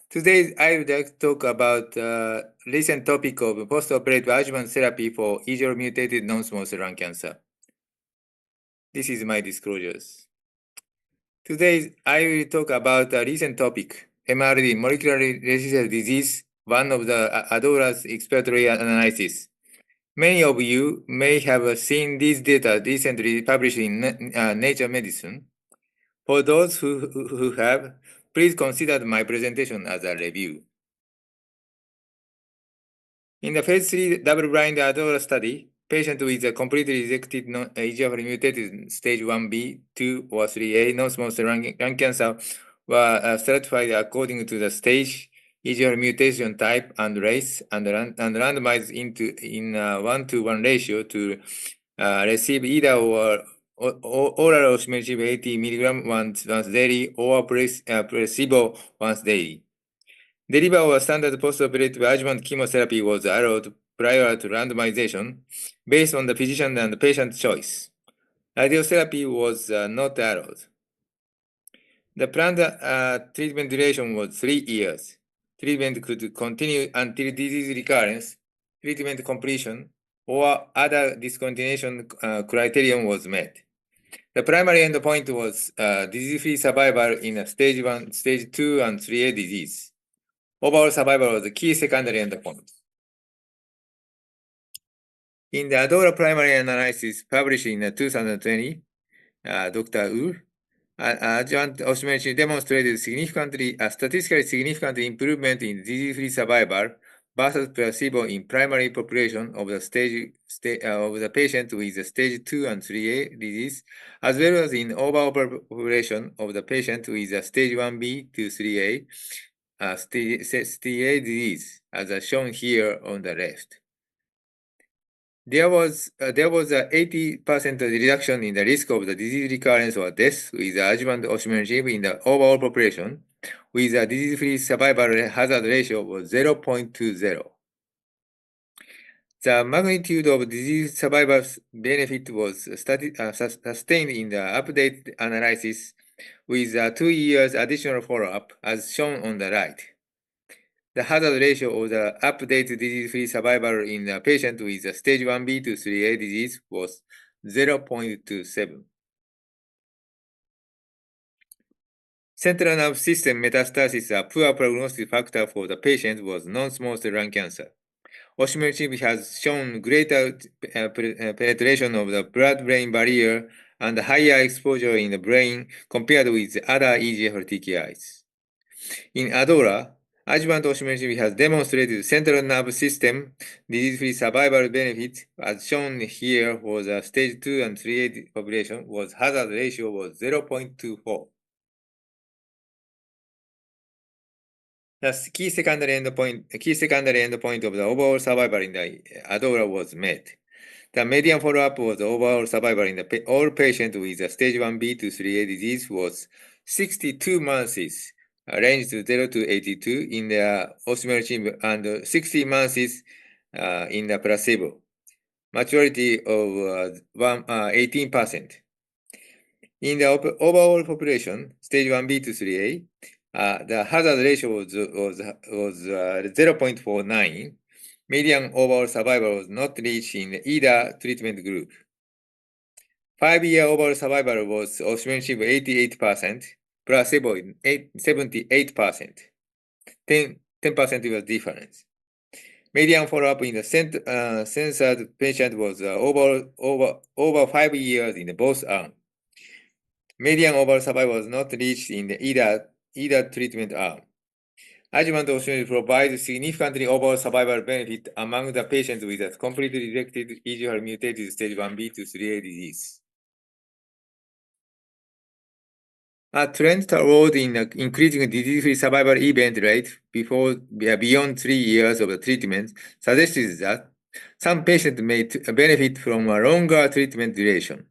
Today, I would like to talk about recent topic of postoperative adjuvant therapy for EGFR-mutated non-small cell lung cancer. This is my disclosures. Today, I will talk about a recent topic, MRD, molecularly resistant disease, one of the ADAURA's exploratory analysis. Many of you may have seen these data recently published in Nature Medicine. For those who have, please consider my presentation as a review. In the phase 3 double-blind ADAURA study, patients with a completely rejected EGFR-mutated stage 1B, 2, or 3A non-small cell lung cancer were stratified according to the stage, EGFR mutation type, and race, and randomized in a 1-to-1 ratio to receive either oral osimertinib 80 mg once daily or placebo once daily. Delivery of standard postoperative adjuvant chemotherapy was allowed prior to randomization based on the physician and patient choice. Radiotherapy was not allowed. The planned treatment duration was 3 years. Treatment could continue until disease recurrence, treatment completion, or other discontinuation criterion was met. The primary endpoint was disease-free survival in stage 1, stage 2, and 3A disease. Overall survival was the key secondary endpoint. In the ADAURA primary analysis published in 2020, Dr. Wu, adjuvant osimertinib demonstrated statistically significant improvement in disease-free survival versus placebo in primary population of the patient with stage 2 and 3A disease, as well as in overall population of the patient with stage 1B to 3A STA disease, as shown here on the left. There was a 80% reduction in the risk of the disease recurrence or death with adjuvant osimertinib in the overall population, with a disease-free survival hazard ratio of 0.20. The magnitude of disease survival benefit was sustained in the updated analysis with 2 years additional follow-up, as shown on the right. The hazard ratio of the updated disease-free survival in the patient with stage 1B to 3A disease was 0.27. Central nervous system metastasis, a poor prognostic factor for the patient, was non-small cell lung cancer. Osimertinib has shown greater penetration of the blood-brain barrier and higher exposure in the brain compared with other EGFR TKIs. In ADAURA, adjuvant osimertinib has demonstrated central nervous system disease-free survival benefit, as shown here for the stage 2 and 3A population, was hazard ratio was 0.24. The key secondary endpoint of the overall survival in the ADAURA was met. The median follow-up was overall survival in all patients with stage 1B to 3A disease was 62 months, ranged to 0 to 82 in the osimertinib and 60 months in the placebo. Maturity of 18%. In the overall population, stage 1B to 3A, the hazard ratio was 0.49. Median overall survival was not reached in either treatment group. 5-year overall survival was osimertinib 88%, placebo 78%. 10% was difference. Median follow-up in the censored patient was over 5 years in both arms. Median overall survival was not reached in either treatment arm. Adjuvant osimertinib provides significantly overall survival benefit among the patients with a completely rejected EGFR-mutated stage 1B to 3A disease. A trend toward increasing disease-free survival event rate beyond 3 years of the treatment suggests that some patients may benefit from a longer treatment duration.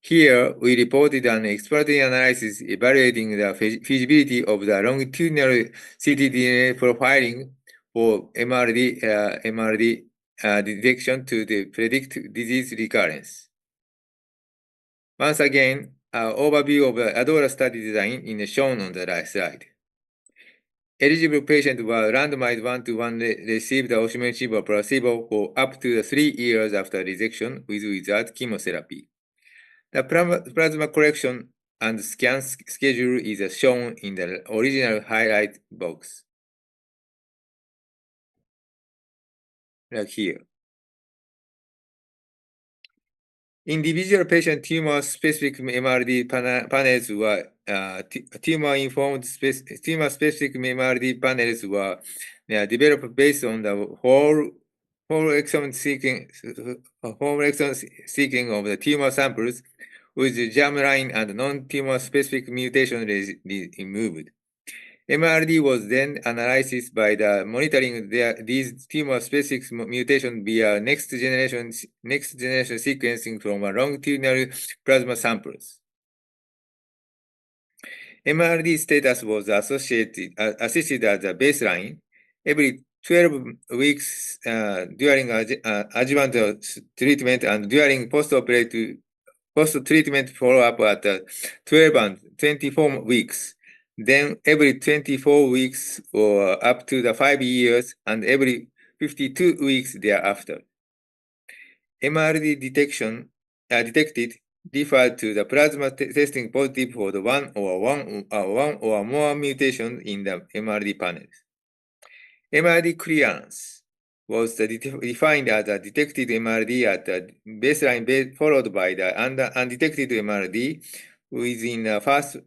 Here, we reported an exploratory analysis evaluating the feasibility of the longitudinal ctDNA profiling for MRD detection to predict disease recurrence. Once again, an overview of the ADAURA study design is shown on the right side. Eligible patients were randomized 1-to-1 received osimertinib or placebo for up to 3 years after resection with or without chemotherapy. The plasma collection and scan schedule is shown in the original highlight box, like here. Individual patient tumor-specific MRD panels were tumor-informed tumor-specific MRD panels were developed based on the whole exome sequencing of the tumor samples with germline and non-tumor-specific mutation removed. MRD was then analyzed by the monitoring these tumor-specific mutations via next-generation sequencing from longitudinal plasma samples. MRD status was assisted at the baseline every 12 weeks during adjuvant treatment and during post-treatment follow-up at 12 and 24 weeks. Then every 24 weeks or up to the 5 years and every 52 weeks thereafter. MRD detected differed to the plasma testing positive for the one or more mutations in the MRD panels. MRD clearance was defined as a detected MRD at the baseline followed by the undetected MRD within the first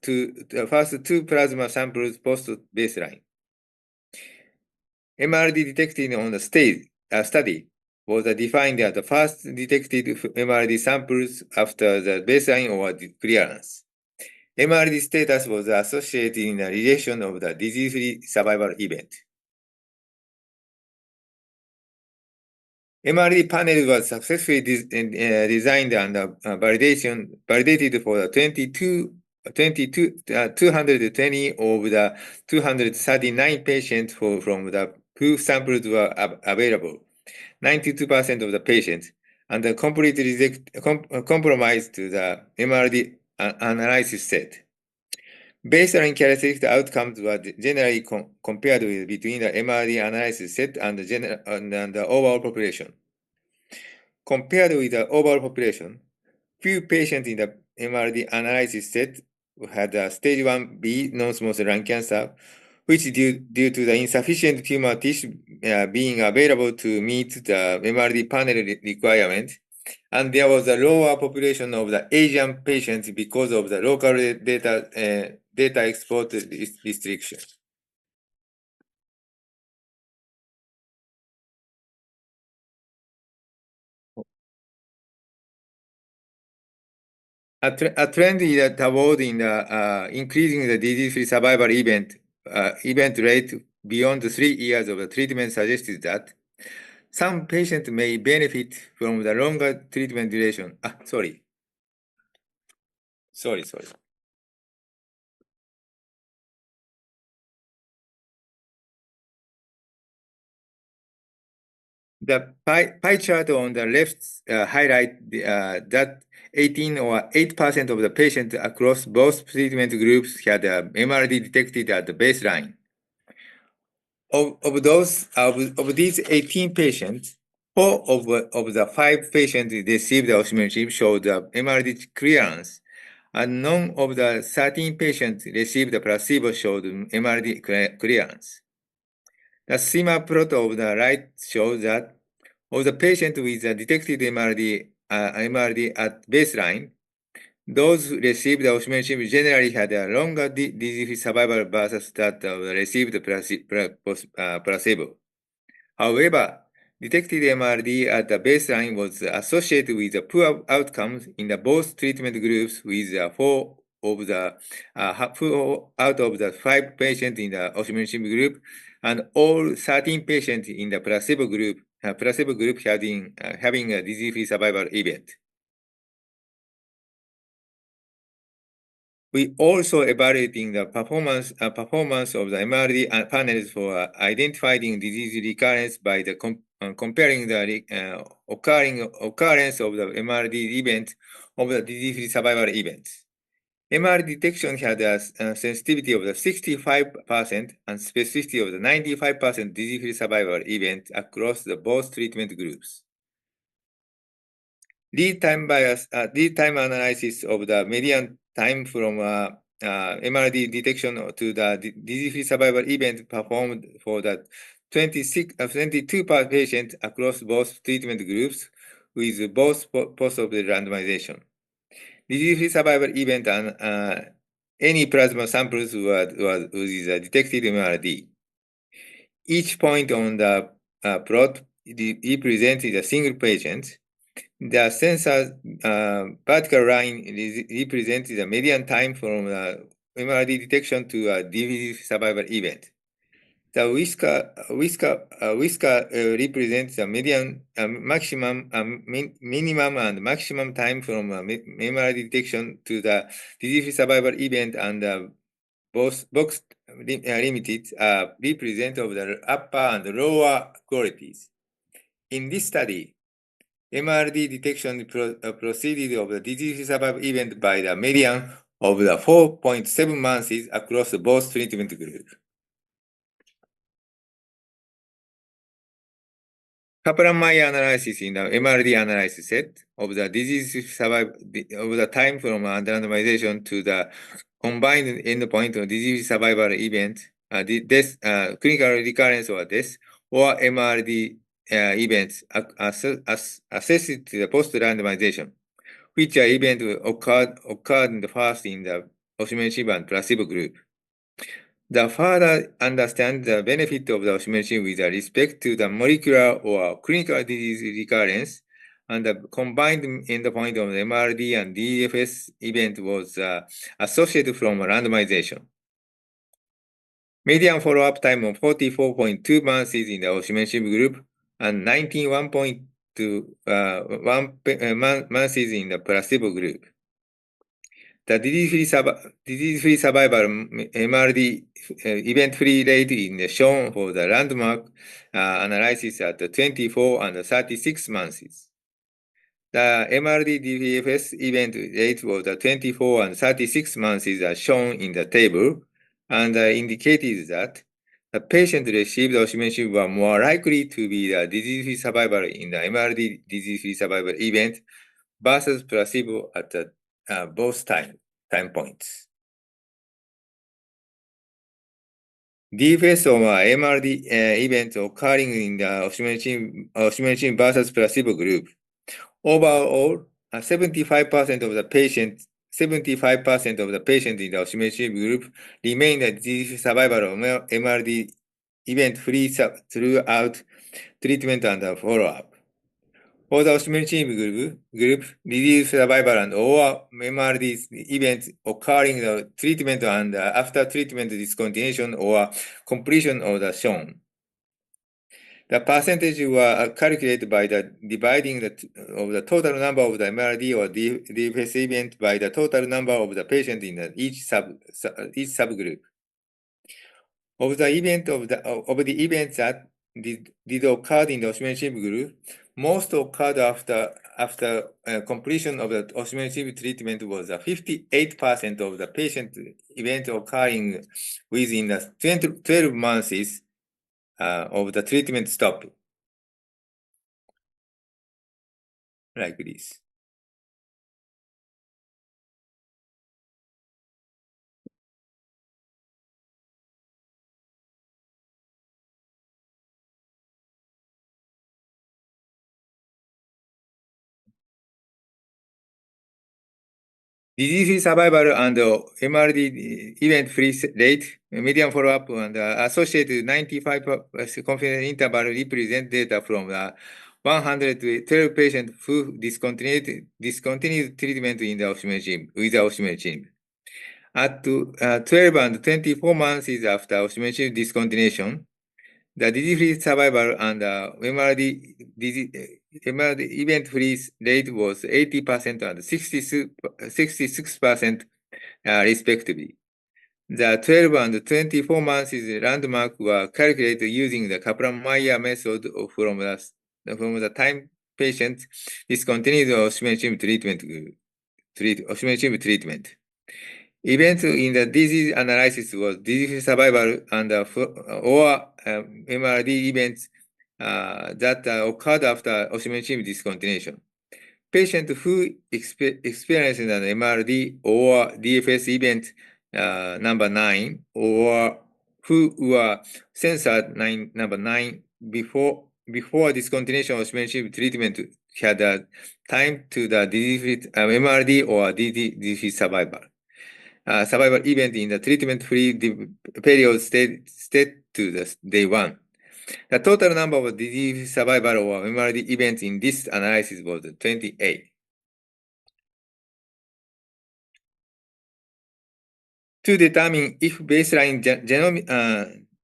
two plasma samples post-baseline. MRD detected on the study was defined as the first detected MRD samples after the baseline or clearance. MRD status was associated in the relation of the disease-free survival event. MRD panel was successfully designed and validated for the 220 of the 239 patients from the who samples were available, 92% of the patients, and the completely compromised to the MRD analysis set. Baseline characteristic outcomes were generally compared with between the MRD analysis set and the overall population. Compared with the overall population, few patients in the MRD analysis set had a stage 1B non-small cell lung cancer, which due to the insufficient tumor tissue being available to meet the MRD panel requirement, and there was a lower population of the Asian patients because of the local data export restriction. A trend is toward increasing the disease-free survival event rate beyond 3 years of the treatment suggested that some patients may benefit from the longer treatment duration. Sorry. The pie chart on the left highlight that 18 or 8% of the patients across both treatment groups had MRD detected at the baseline. Of these 18 patients, 4 of the 5 patients received osimertinib showed MRD clearance, and none of the 13 patients received the placebo showed MRD clearance. The schema plot of the right shows that of the patients with a detected MRD at baseline, those received osimertinib generally had a longer disease survival versus that received placebo. However, detected MRD at the baseline was associated with poor outcomes in both treatment groups, with 4 out of the 5 patients in the osimertinib group and all 13 patients in the placebo group having a disease-free survival event. We also evaluating the performance of the MRD panels for identifying disease recurrence by the comparing the occurrence of the MRD event of the disease-free survival events. MRD detection had a sensitivity of the 65% and specificity of the 95% disease-free survival event across the both treatment groups. Lead time analysis of the median time from MRD detection to the disease-free survival event performed for the 22 patients across both treatment groups with both post-operative randomization. Disease-free survival event and any plasma samples was detected MRD. Each point on the plot represented a single patient. The sensor vertical line represents the median time from MRD detection to a disease survival event. The whisker represents the median, minimum and maximum time from MRD detection to the disease survival event, and both box limited represent of the upper and lower qualities. In this study, MRD detection proceeded of the disease survival event by the median of the 4.7 months across both treatment groups. Kaplan-Meier analysis in the MRD analysis set of the disease survival of the time from randomization to the combined endpoint of disease survival event, death, clinical recurrence or death, or MRD events assessed to the post-randomization, which event occurred first in the osimertinib and placebo group. The further understand the benefit of the osimertinib with respect to the molecular or clinical disease recurrence, and the combined endpoint of the MRD and DFS event was associated from randomization. Median follow-up time of 44.2 months in the osimertinib group and 19.1 months in the placebo group. The disease-free survival MRD event-free rate is shown for the landmark analysis at 24 and 36 months. The MRD DFS event rate for the 24 and 36 months are shown in the table, and indicated that the patient received osimertinib were more likely to be the disease-free survivor in the MRD disease-free survival event versus placebo at the both time points. DFS or MRD events occurring in the osimertinib versus placebo group. Overall, 75% of the patients in the osimertinib group remained a disease survivor of MRD event-free throughout treatment and follow-up. For the osimertinib group, disease survival and or MRD events occurring in the treatment and after treatment discontinuation or completion of the shown. The percentage were calculated by the dividing of the total number of the MRD or DFS event by the total number of the patients in each subgroup. Of the events that did occur in the osimertinib group, most occurred after completion of the osimertinib treatment was 58% of the patient event occurring within the 12 months of the treatment stop. Like this. Disease survival and MRD event-free rate, median follow-up, and associated 95% confidence interval represent data from the 112 patients who discontinued treatment in the osimertinib. At 12 and 24 months after osimertinib discontinuation, the disease-free survival and MRD event-free rate was 80% and 66% respectively. The 12 and 24 months landmark were calculated using the Kaplan-Meier method from the time patient discontinued osimertinib treatment. Events in the disease analysis was disease survival and or MRD events that occurred after osimertinib discontinuation. Patients who experienced an MRD or DFS event number 9 or who were censored number 9 before discontinuation of osimertinib treatment had a time to the disease MRD or disease survival. Survival event in the treatment-free period stayed to the day 1. The total number of disease survival or MRD events in this analysis was 28. To determine if baseline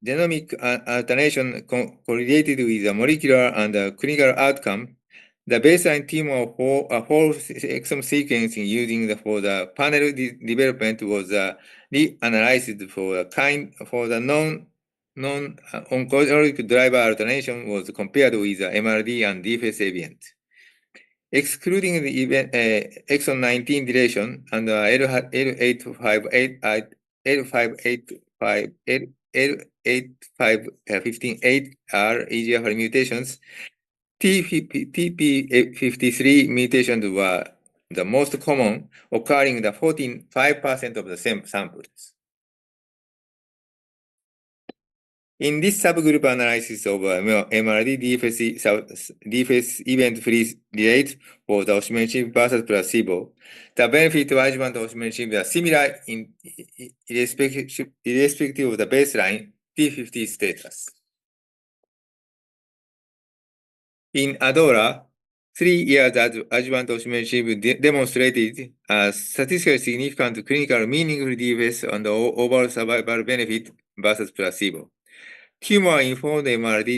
genomic alternation correlated with a molecular and clinical outcome, the baseline tumor for a whole exome sequencing using for the panel development was reanalyzed for the non-oncologic driver alternation was compared with the MRD and DFS event. Excluding the event exon 19 deletion and L858R EGFR mutations, TP53 mutations were the most common, occurring in the 45% of the samples. In this subgroup analysis of MRD DFS event-free rate for the osimertinib versus placebo, the benefit of adjuvant osimertinib are similar irrespective of the baseline P50 status. In ADAURA, 3 years adjuvant osimertinib demonstrated a statistically significant clinical meaningful DFS and overall survival benefit versus placebo. Tumor-informed MRD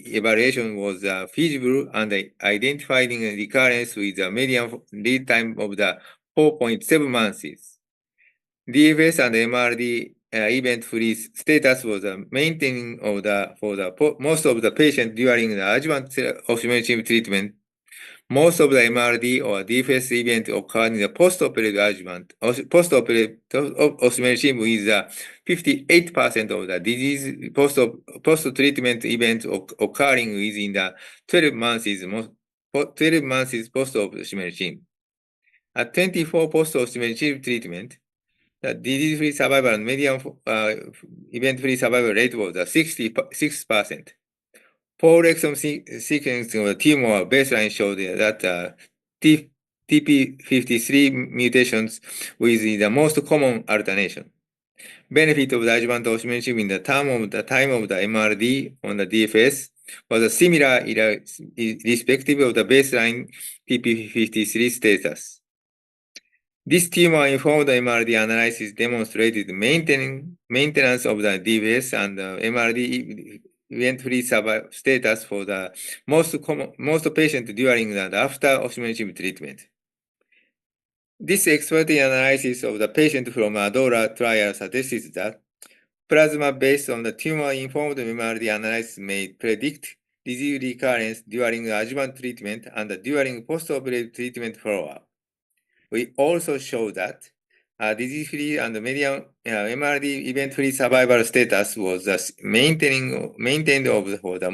evaluation was feasible and identifying recurrence with a median lead time of the 4.7 months. DFS and MRD event-free status was maintaining for most of the patients during the adjuvant osimertinib treatment. Most of the MRD or DFS event occurred in the postoperative adjuvant. Postoperative osimertinib with 58% of the disease post-treatment events occurring within the 12 months post-osimertinib. At 24 post-osimertinib treatment, the disease-free survival and median event-free survival rate was 66%. 4 exome sequencing of the tumor baseline showed that TP53 mutations with the most common alternation. Benefit of the adjuvant osimertinib in the time of the MRD on the DFS was similar irrespective of the baseline TP53 status. This tumor-informed MRD analysis demonstrated maintenance of the DFS and MRD event-free survival status for the most patients during and after osimertinib treatment. This exploratory analysis of the patient from ADAURA trial suggests that plasma based on the tumor-informed MRD analysis may predict disease recurrence during adjuvant treatment and during postoperative treatment follow-up. We also show that disease-free and median MRD event-free survival status was maintained for the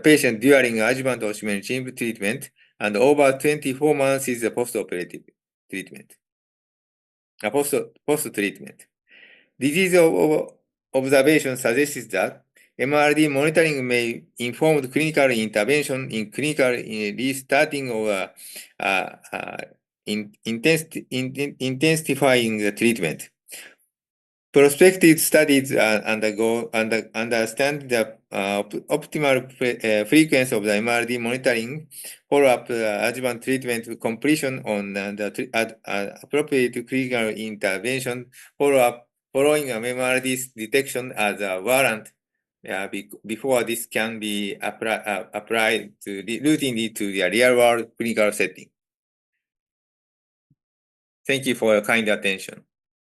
patient during adjuvant osimertinib treatment and over 24 months is the post-operative treatment. Post-treatment. Disease observation suggests that MRD monitoring may inform clinical intervention in clinical restarting or intensifying the treatment. Prospective studies understand the optimal frequency of the MRD monitoring follow-up adjuvant treatment completion on the appropriate clinical intervention follow-up following MRD detection as a warrant before this can be applied routinely to the real-world clinical setting. Thank you for your kind attention.